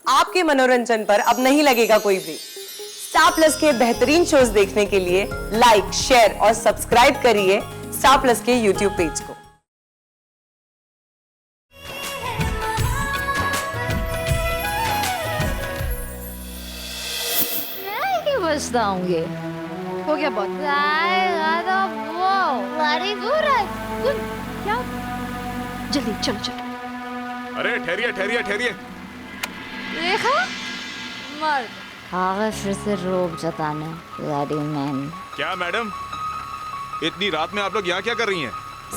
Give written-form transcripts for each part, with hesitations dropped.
आपके मनोरंजन पर अब नहीं लगेगा कोई ब्रेक। स्टार प्लस के बेहतरीन शोज देखने के लिए लाइक, शेयर और सब्सक्राइब करिए स्टार प्लस के यूट्यूब पेज को। मैं क्यों बचताऊंगी? हो गया बहुत। क्या? जल्दी चलो चलो। अरे ठहरिए ठहरिए ठहरिए। देखा मर्द कागज फिर से रोब जताने ब्लडी मैन। क्या मैडम, इतनी रात में आप लोग यहाँ क्या कर रही हैं?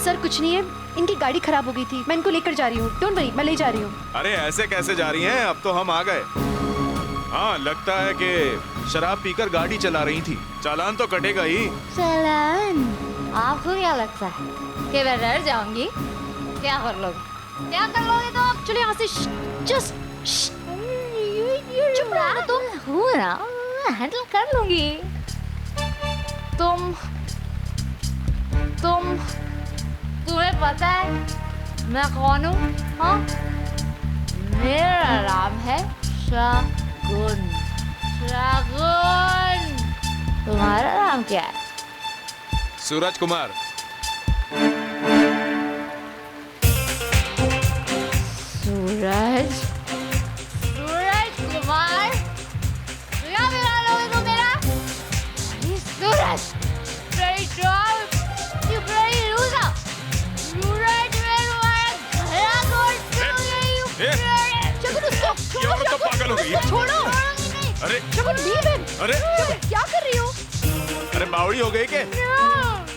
सर कुछ नहीं है, इनकी गाड़ी खराब हो गई थी, मैं इनको लेकर जा रही हूँ। डोंट वरी, मैं ले जा रही हूँ। अरे ऐसे कैसे जा रही हैं? अब तो हम आ गए। हाँ, लगता है कि शराब पीकर गाड़ी चला रही थी। चालान तो कटेगा ही। चालान? आपको क्या लगता है कि मैं डर जाऊंगी? क्या कर लोगे? क्या कर लोगे तो आप? चलो यहाँ से। जस्ट चुप रहो ना तुम। हूँ ना, मैं हैंडल कर लूंगी। तुम्हें पता है मैं कौन हूँ? हाँ, मेरा नाम है शगुन। शगुन। तुम्हारा नाम क्या है? सूरज कुमार। सूरज कुमार? क्या बिगाड़ लोगे तुम मेरा? अरे सूरज, bloody dog, you bloody loser! सूरज, मैं तुम्हारा गला घोट दूंगी, you ए, bloody- शगुन उसको ये औरत तो पागल हो गई है। छोड़ो। छोड़ूंगी नहीं। अरे शगुन लीव हिम। अरे शगुन क्या कर रही हो? अरे बावड़ी हो गई के? No,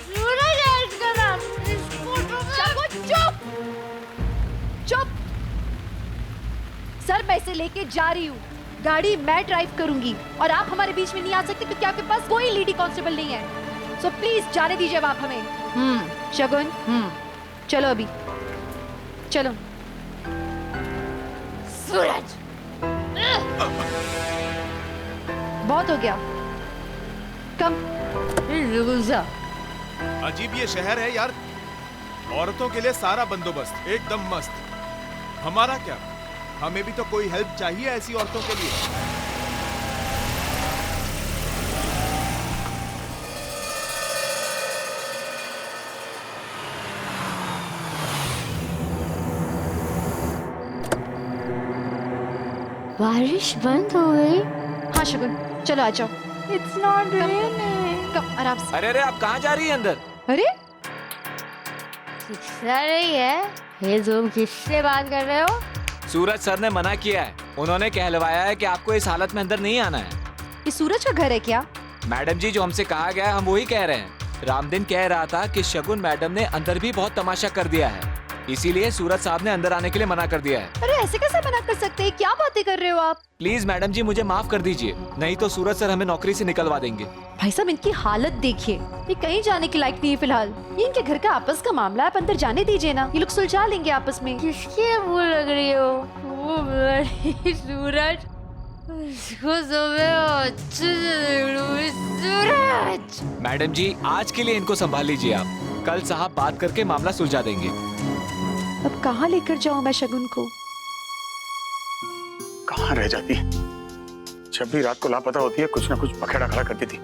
सूरज है इसका नाम। इसको तो मैं- शगुन चुप चुप। सर मैं इसे लेके जा रही हूँ, गाड़ी मैं ड्राइव करूंगी और आप हमारे बीच में नहीं आ सकते क्योंकि आपके पास कोई लेडी कांस्टेबल नहीं है। सो प्लीज जाने दीजिए अब आप हमें। शगुन चलो अभी चलो। सूरज, बहुत हो गया, कम। loser। अजीब ये शहर है यार। औरतों के लिए सारा बंदोबस्त एकदम मस्त। हमारा क्या? हमें भी तो कोई हेल्प चाहिए ऐसी औरतों के लिए। बारिश बंद हो गई। हाँ शगुन चलो आ जाओ। It's not raining। कम आराम से। अरे अरे आप कहाँ जा रही है अंदर? अरे शिक्षा रही है, ये तुम किससे बात कर रहे हो? सूरज सर ने मना किया है। उन्होंने कहलवाया है कि आपको इस हालत में अंदर नहीं आना है। ये सूरज का घर है क्या? मैडम जी, जो हमसे कहा गया है हम वही कह रहे हैं। रामदिन कह रहा था कि शगुन मैडम ने अंदर भी बहुत तमाशा कर दिया है, इसीलिए सूरज साहब ने अंदर आने के लिए मना कर दिया है। अरे ऐसे कैसे मना कर सकते हैं? क्या बातें कर रहे हो आप? प्लीज मैडम जी मुझे माफ कर दीजिए, नहीं तो सूरज सर हमें नौकरी से निकलवा देंगे। भाई साहब इनकी हालत देखिए, ये कहीं जाने के लायक नहीं है फिलहाल। ये इनके घर का आपस का मामला है, आप अंदर जाने दीजिए ना, ये लोग सुलझा लेंगे आपस में। किसकी वो लग रही हो? वो बड़ी सूरज। उसको सुबह अच्छे से देख लूं, सूरज। मैडम जी आज के लिए इनको संभाल लीजिए आप, कल साहब बात करके मामला सुलझा देंगे। अब कहाँ लेकर जाऊँ मैं शगुन को? कहाँ रह जाती है? जब भी रात को लापता होती है कुछ ना कुछ पखेड़ा खड़ा करती थी।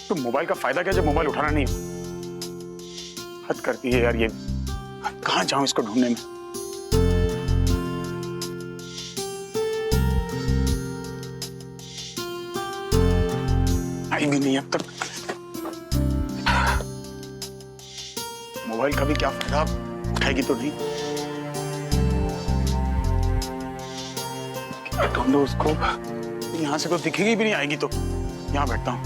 तो मोबाइल का फायदा क्या जब मोबाइल उठाना नहीं हो? हद करती है यार ये। कहाँ जाऊं इसको ढूंढने में? आई भी नहीं अब तक। मोबाइल का भी क्या फायदा, उठाएगी तो नहीं। ढूंढो उसको, यहाँ से तो दिखेगी भी नहीं, आएगी तो। यहाँ बैठता हूँ,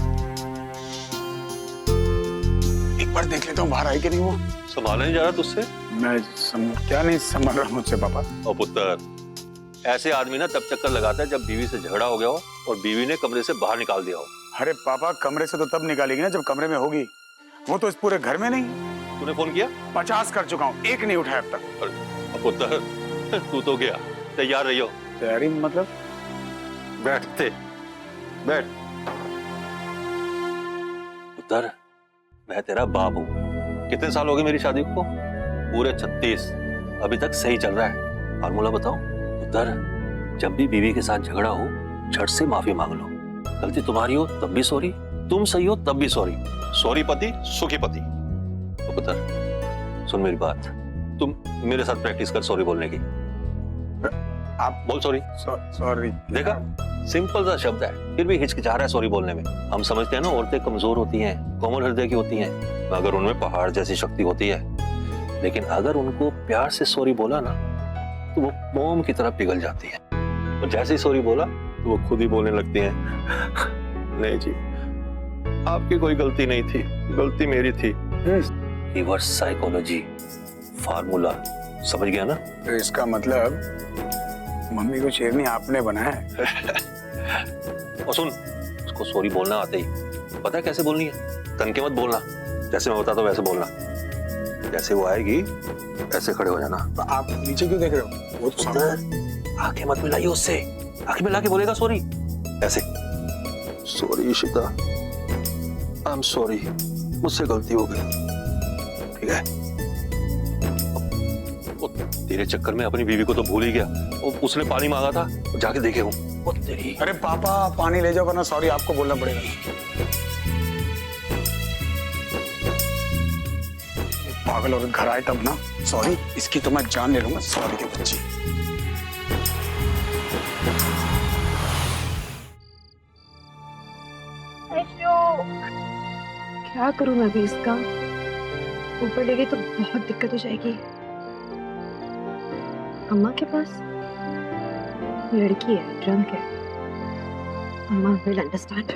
एक बार देख लेता हूँ बाहर आएगी नहीं वो। संभाला नहीं जा रहा तुझसे? मैं क्या नहीं संभाल रहा मुझसे पापा। और पुत्र, ऐसे आदमी ना तब चक्कर लगाता है जब बीवी से झगड़ा हो गया हो और बीवी ने कमरे से बाहर निकाल दिया हो। अरे पापा कमरे से तो तब निकालेगी ना जब कमरे में होगी। वो तो इस पूरे घर में नहीं। तूने फोन किया? 50 कर चुका हूँ, एक नहीं उठाया अब तक। और पुत्र तू तो गया, तैयार रहियो। तैयारी मतलब? बैठते बैठ। पुत्र, मैं तेरा बाप हूँ। कितने साल हो गए मेरी शादी को? पूरे 36। अभी तक सही चल रहा है। फार्मूला बताओ पुत्र, जब भी बीवी के साथ झगड़ा हो झट से माफी मांग लो। गलती तुम्हारी हो तब भी सॉरी, तुम सही हो तब भी सॉरी। सॉरी पति सुखी पति। तो पुत्र सुन मेरी बात, तुम मेरे साथ प्रैक्टिस कर सॉरी बोलने की। आप बोल सॉरी। सॉरी। देखा, सिंपल सा शब्द है, फिर भी हिचकिचा रहा है सॉरी बोलने में। हम समझते हैं ना औरतें कमजोर होती हैं, कोमल हृदय की होती हैं, मगर उनमें पहाड़ जैसी शक्ति होती है। लेकिन अगर उनको प्यार से सॉरी बोला ना तो वो मोम की तरह पिघल जाती है, और जैसे ही सॉरी बोला तो वो खुद ही बोलने लगती हैं, नहीं जी आपकी कोई गलती नहीं थी, गलती मेरी थी। रिवर्स साइकोलॉजी फार्मूला, समझ गया ना? तो इसका मतलब मम्मी को शेरनी आपने बनाया है। और सुन, उसको सॉरी बोलना आते ही पता है कैसे बोलनी है? तन के मत बोलना, जैसे मैं बताता हूँ वैसे बोलना। जैसे वो आएगी ऐसे खड़े हो जाना। तो आप नीचे क्यों देख रहे हो? वो तो सामने। आंखें मत मिलाइए उससे, आंखें मिला के बोलेगा सॉरी ऐसे। Sorry Ishita, I am sorry, मुझसे गलती हो गई। ठीक है? वो तेरे चक्कर में अपनी बीवी को तो भूल ही गया। उसने पानी मांगा था, जाके देखे हूँ। वो तेरी। अरे पापा पानी ले जाओ वरना सॉरी आपको बोलना पड़ेगा। पागल और घर आए तब ना सॉरी, इसकी तो मैं जान ले लूंगा। सॉरी के बच्ची। क्या करूं मैं भी इसका? ऊपर ले गई तो बहुत दिक्कत हो जाएगी। अम्मा के पास लड़की है, ड्रंक है। अम्मा विल अंडरस्टैंड।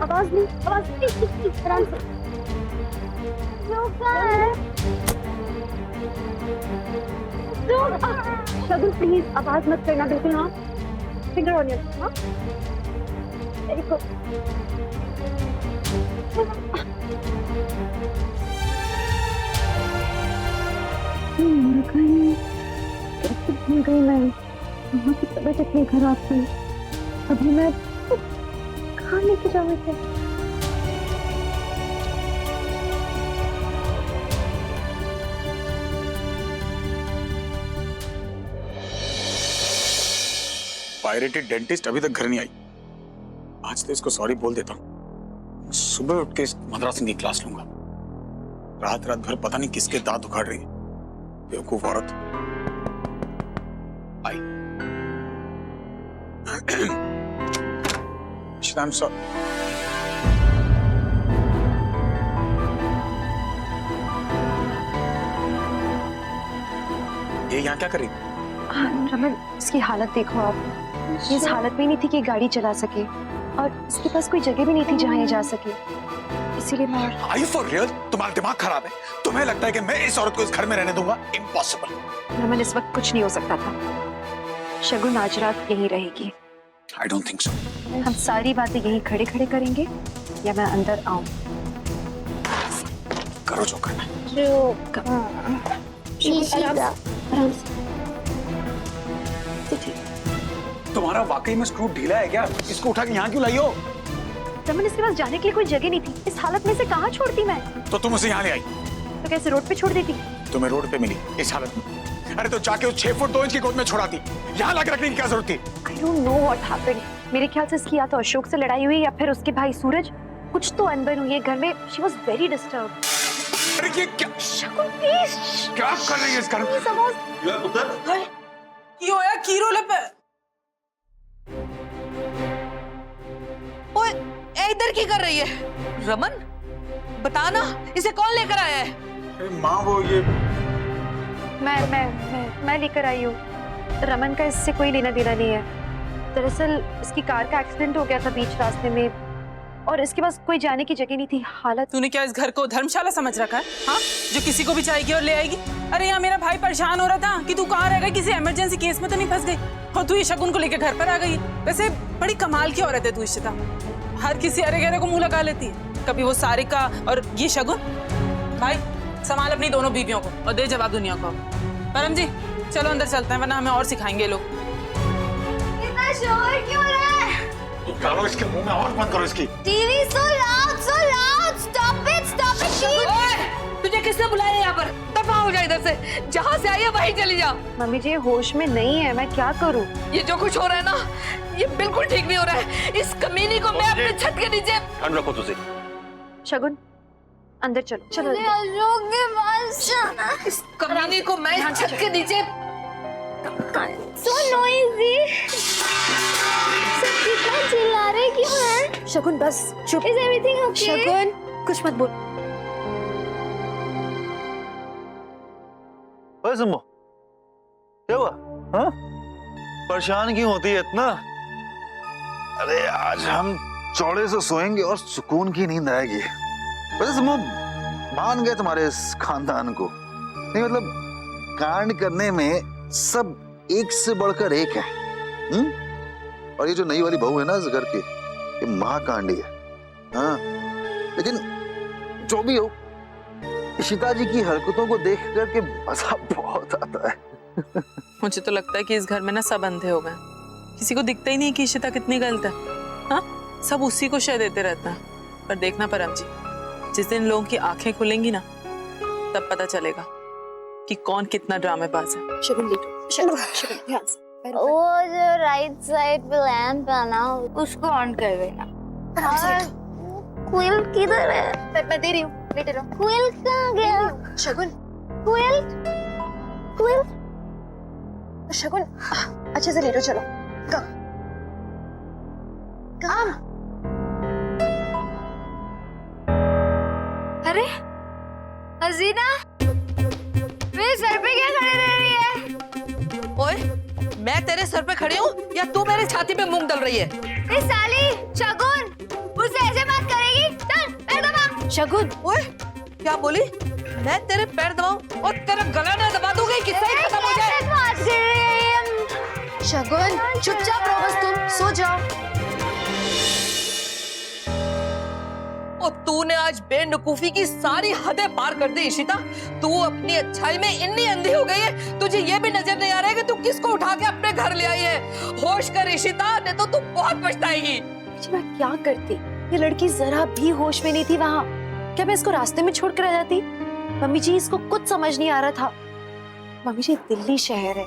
आवाज नहीं, आवाज नहीं, आराम से। शगुन प्लीज आवाज मत करना, बिल्कुल। हाँ, फिंगर ऑन योर, हाँ, वेरी गुड। कैसे भूल गई मैं? वहाँ की तबीयत इतनी खराब थी, अभी मैं कहाँ लेके जाऊँ थे? पायरेटेड डेंटिस्ट अभी तक घर नहीं आई। आज तो इसको सॉरी बोल देता हूँ। सुबह उठ के इस मद्रासन की क्लास लूंगा। रात रात भर पता नहीं किसके दांत उखाड़ रही है, बेवकूफ औरत। आई। I'm sorry. ये यहाँ क्या कर रही? रमन, इसकी हालत देखो आप। ये इस हालत में नहीं थी कि गाड़ी चला सके, और इसके पास कोई जगह भी नहीं थी जहाँ ये जा सके। इसीलिए मैं। Are you for real? तुम्हारा दिमाग खराब है? तुम्हें लगता है कि मैं इस औरत को इस घर में रहने दूंगा? Impossible. रमन, इस वक्त कुछ नहीं हो सकता था। शगुन आज रात यहीं रहेगी। I don't think so. हम सारी बातें यहीं खड़े खड़े करेंगे, या मैं अंदर आऊं? करो जो करना है। आराम से। तुम्हारा वाकई में स्क्रू ढीला है क्या? इसको उठा के यहाँ क्यों लाई हो? रमन, इसके पास जाने के लिए कोई जगह नहीं थी। इस हालत में से कहाँ छोड़ती मैं? तो तुम उसे यहाँ ले आई? तो कैसे रोड पे छोड़ देती? तुम्हें रोड पे मिली इस हालत में? अरे तो जाके उस 6 फुट 2 इंच की गोद में छोड़ाती। यहाँ लाके रखने की क्या जरूरत थी? I don't know what happened. मेरे ख्याल से इसकी या तो अशोक से लड़ाई हुई या फिर उसके भाई सूरज। कुछ तो अनबन हुई है घर में। She was very disturbed. अरे ये क्या? शगुन प्लीज। क्या कर रही है इस घर में? की होया की रोले पे? ओए, ए इधर की कर रही है? रमन, बताना इसे कौन लेकर आया है? अरे माँ वो ये मैं लेकर आई हूँ। रमन का इससे कोई लेना देना नहीं है। दरअसल इसकी कार का एक्सीडेंट हो गया था बीच रास्ते में, और इसके पास कोई जाने की जगह नहीं थी। हालत। तूने क्या इस घर को धर्मशाला समझ रखा है? हाँ, जो किसी को भी चाहेगी और ले आएगी? अरे यहाँ मेरा भाई परेशान हो रहा था कि तू कहाँ रह गई, किसी इमरजेंसी केस में तो नहीं फंस गई, और तू ये शगुन को लेकर घर पर आ गई। वैसे बड़ी कमाल की औरत है तू इशिता, हर किसी अरे गहरे को मुंह लगा लेती है। कभी वो सारिका और ये शगुन। भाई संभाल अपनी दोनों बीवियों को और दे जवाब दुनिया को। परम जी चलो अंदर चलते हैं, वरना हमें और सिखाएंगे लोग। इतना शोर क्यों है? निकालो इसके मुंह में और बंद करो इसकी। TV so loud, stop it, तुझे किसने बुलाया यहाँ पर? दफा हो जा इधर से, जहाँ से आई है वहीं चली जा। मम्मी जी होश में नहीं है, मैं क्या करूं? ये जो कुछ हो रहा है ना, ये बिल्कुल ठीक नहीं हो रहा है। इस कमीनी को मैं अपने छत के नीचे। ठंड रखो तुझे। शगुन अंदर चलो, चलो अंदर। अशोक के पास जाना। इस कमीनी को मैं इस छत के नीचे। So noisy। सब कितना चिल्ला रहे क्यों हैं? शगुन बस चुप। Is everything okay? शगुन कुछ मत बोल। ओए सुम्बो, क्या हुआ? हाँ? परेशान क्यों होती है इतना? अरे आज हम चौड़े से सोएंगे और सुकून की नींद आएगी। वैसे सुम्बो मान गए तुम्हारे इस खानदान को। नहीं मतलब कांड करने में सब एक से बढ़कर एक है। और ये जो नई वाली बहू है ना इस घर की, ये महाकांडी है। हाँ लेकिन जो भी हो, इशिता जी की हरकतों को देख करके मजा बहुत आता है। मुझे तो लगता है कि इस घर में ना सब अंधे हो गए, किसी को दिखता ही नहीं कि इशिता कितनी गलत है। हाँ सब उसी को शय देते रहता है। पर देखना परम जी, जिस दिन लोगों की आंखें खुलेंगी ना, तब पता चलेगा कि कौन कितना ड्रामेबाज है। शगुन लेटो, शगुन ध्यान से। वो जो राइट साइड पे लैंप है ना, उसको ऑन कर देना। क्विल किधर है? मैं दे रही हूँ, लेटे रहो। क्विल कहाँ गया? शगुन, क्विल शगुन अच्छे से लेटो, चलो। काम। अरे हसीना, मेरे सर पे क्या खड़े रह रही है? ओए, मैं तेरे सर पे खड़ी हूँ या तू मेरे छाती पे मूंग दल रही है? ए साली, शगुन, मुझसे ऐसे बात करेगी? चल, पैर दबा। शगुन, ओए, क्या बोली? मैं तेरे पैर दबाऊं और तेरा गला ना दबा दूंगी, किससे ही खत्म हो जाए। कैसे बात कर रही है ये? शगुन चुपचाप रहो, बस तुम सो जाओ। और तूने आज बेवकूफी की सारी हदें पार कर दी इशिता। तू अपनी अच्छाई में इतनी अंधी हो गई है, तुझे ये भी नजर नहीं आ रहा है कि तू किसको उठा के अपने घर ले आई है। होश कर इशिता, नहीं तो तू बहुत पछताएगी। मैं क्या करती? ये लड़की जरा भी होश में नहीं थी वहाँ। क्या मैं इसको रास्ते में छोड़ कर आ जाती? मम्मी जी इसको कुछ समझ नहीं आ रहा था। मम्मी जी दिल्ली शहर है,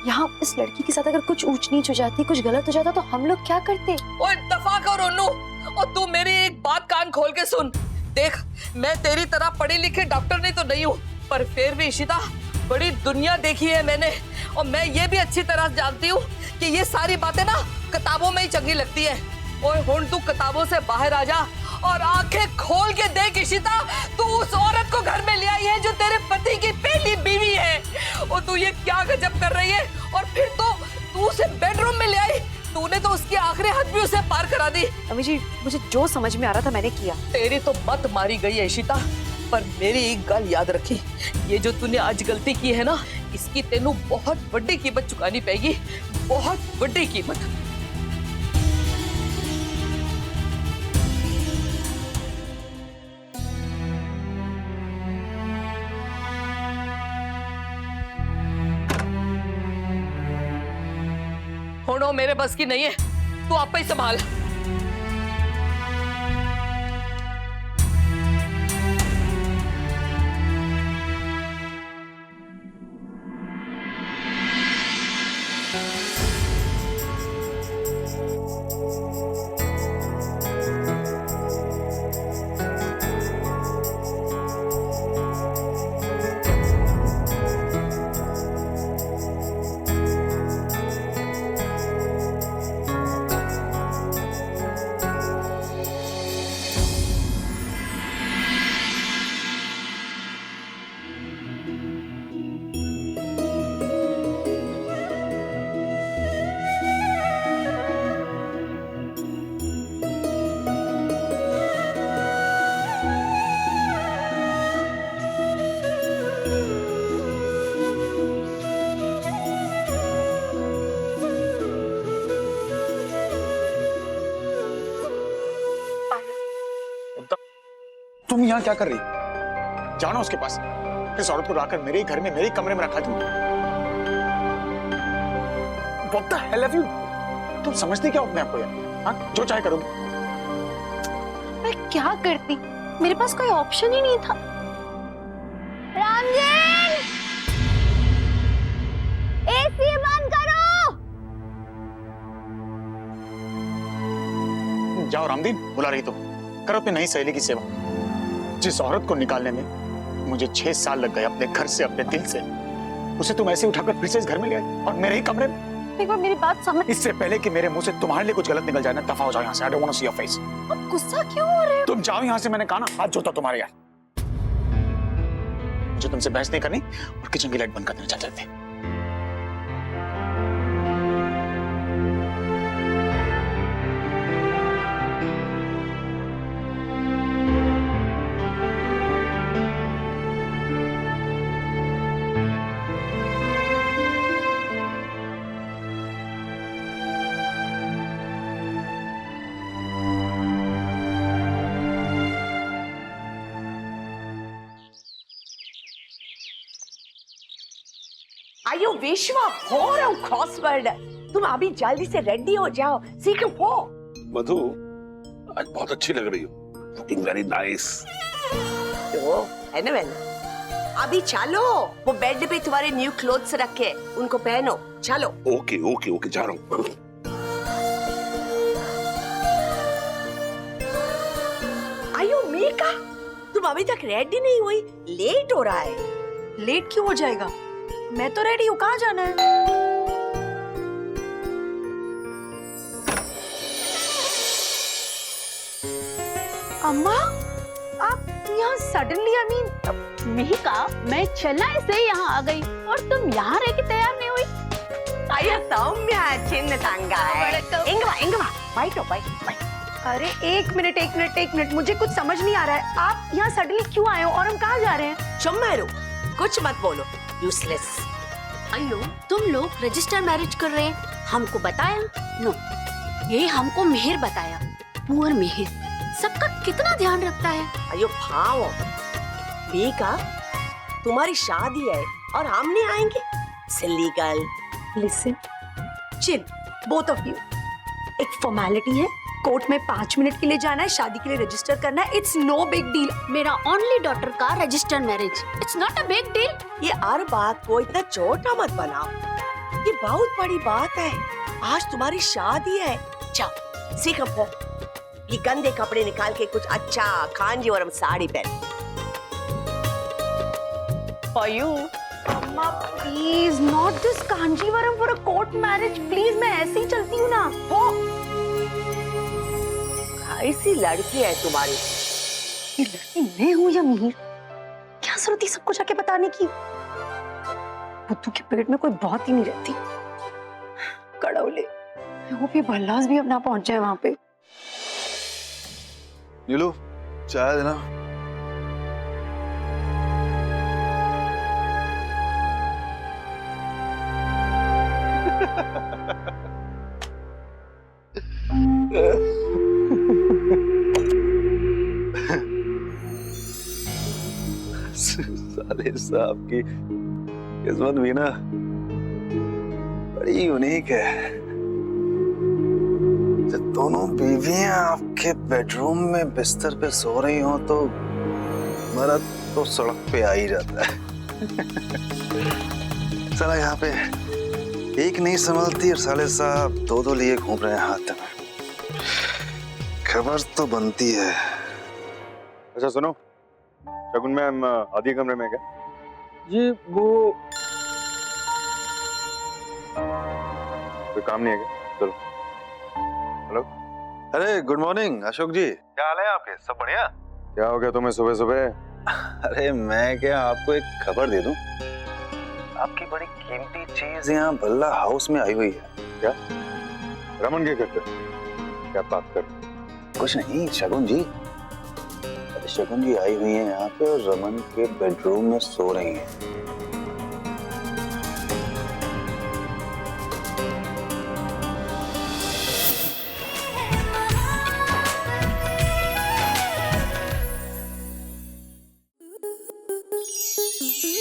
यहाँ इस लड़की के साथ अगर कुछ ऊंच नीच हो जाती, कुछ गलत हो जाता तो हम लोग क्या करते? ओए दफा कर उन्नू, और तू मेरी एक बात कान खोल के सुन। देख, मैं तेरी तरह पढ़ी लिखी डॉक्टर नहीं तो नहीं हूँ, पर फिर भी इशिता बड़ी दुनिया देखी है मैंने, और मैं ये भी अच्छी तरह जानती हूँ कि ये सारी बातें ना किताबों में ही चंगी लगती है। ओए हुन तू किताबों से बाहर आ जा और आंखें खोल के देख इशिता, तू उस औरत को घर में ले आई है जो तेरे पति की पहली बीवी है। और तू ये क्या गजब कर रही है? और फिर तो तू उसे बेडरूम में ले आई, तूने तो उसकी आखिरी हद भी उसे पार करा दी। मम्मी जी मुझे जो समझ में आ रहा था मैंने किया। तेरी तो मत मारी गई है इशिता, पर मेरी एक गल याद रखी, ये जो तूने आज गलती की है ना, इसकी तेनू बहुत बड़ी कीमत चुकानी पड़ेगी, बहुत बड़ी कीमत। होनो मेरे बस की नहीं है, तू आप ही संभाल। तुम यहाँ क्या कर रही? जानो उसके पास। इस औरत को लाकर मेरे ही घर में, मेरे ही कमरे में रखा तुमने। What the hell have you? तुम समझती क्या हो अपने आप को यार? हाँ, जो चाहे करोगी। मैं क्या करती, मेरे पास कोई ऑप्शन ही नहीं था। रामजन, एसी बंद करो। जाओ रामदीन, बुला रही तुम। करो अपनी नई सहेली की सेवा। जिस औरत को निकालने में मुझे 6 साल लग गए अपने घर से, अपने दिल से, उसे तुम ऐसे उठाकर फिर से इस घर में ले आई और मेरे ही कमरे में। एक बार मेरी बात समझ। इससे पहले कि मेरे मुंह से तुम्हारे लिए कुछ गलत निकल जाए ना, दफा हो जाओ यहाँ से। I don't want to see your face। अब गुस्सा क्यों हो रहे हो? तुम जाओ यहाँ से, मैंने कहा ना, हाथ जोता तुम्हारे यार। मुझे तुमसे बहस नहीं करनी और किचन की लाइट बंद कर देना चाहते थे। आयो विश्वा, हो रहा हूँ क्रॉसवर्ड। तुम अभी जल्दी से रेडी हो जाओ, शीघ्र हो। मधु, आज बहुत अच्छी लग रही हो। Looking very nice. तो है ना मैंने। अभी चलो, वो बेड पे तुम्हारे न्यू क्लोथ्स रखे, उनको पहनो। चलो। ओके ओके ओके, जा रहा हूँ। आयो मीका, तुम अभी तक रेडी नहीं हुई, लेट हो रहा है। लेट क्यों हो जाएगा? मैं तो रेडी हूँ, कहाँ जाना है? अम्मा, आप यहाँ सडनली, आई मीन मिहिका, मैं चेन्नई से यहाँ आ गई और तुम यहाँ रह के तैयार नहीं हुई। आयो सौम्या, चिन्ह तंगा है। इंगवा इंगवा, बैठो बैठो। अरे एक मिनट, मुझे कुछ समझ नहीं आ रहा है। आप यहाँ सडनली क्यों आए हो और हम कहाँ जा रहे हैं? चुप रहो, कुछ मत बोलो, यूजलेस। अयो, तुम लोग रजिस्टर मैरिज कर रहे हैं, हमको बताया? नो, ये हमको मिहिर बताया। पुअर मिहिर सबका कितना ध्यान रखता है। अयो भाव, मीका, तुम्हारी शादी है और हम नहीं आएंगे? Silly girl. Listen, chill, both of you. एक फॉर्मेलिटी है, कोर्ट में 5 मिनट के लिए जाना है, शादी के लिए रजिस्टर करना है। It's no big deal. मेरा ओनली डॉटर का register marriage, it's not a big deal. ये हर बात को इतना छोटा मत बनाओ, ये बहुत बड़ी बात है। आज तुम्हारी शादी है। जाओ सीख रखो, ये गंदे कपड़े निकाल के कुछ अच्छा कांजीवरम साड़ी पहन। For you। अम्मा please, not this Kanjeevaram for a court marriage. Please, मैं ऐसे ही चलती हूँ ना। हो, ऐसी लड़की है तुम्हारी। ये लड़की मैं हूँ या मिहिर? क्या जरूरत थी सबको जाके बताने की? बुद्धू के पेट में कोई बात ही नहीं रहती। कड़ौले, मैं होप ये भल्लास भी अब ना पहुंच जाए वहां पे। नीलू, चाय देना। साले साहब की किस्मत भी ना बड़ी यूनिक है। जब दोनों बीवियां आपके बेडरूम में बिस्तर पे सो रही हो तो मर्द तो सड़क पे आ ही जाता है। साला यहाँ पे एक नहीं संभलती और साले साहब 2-2 लिए घूम रहे हैं हाथ में। खबर तो बनती है। अच्छा सुनो, शगुन मैम आधी कमरे में क्या? जी वो कोई काम नहीं है क्या? चलो। हेलो, अरे गुड मॉर्निंग अशोक जी, क्या हाल है आपके? सब बढ़िया? क्या हो गया तुम्हें सुबह सुबह? अरे मैं क्या आपको एक खबर दे दूं? आपकी बड़ी कीमती चीज यहाँ भल्ला हाउस में आई हुई है। क्या? रमन के घर पे? क्या बात कर? कुछ नहीं शगुन जी, शगुन जी आई हुई है यहाँ पे और रमन के बेडरूम में सो रही हैं।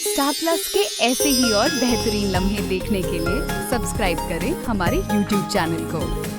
स्टार प्लस के ऐसे ही और बेहतरीन लम्हे देखने के लिए सब्सक्राइब करें हमारे YouTube चैनल को।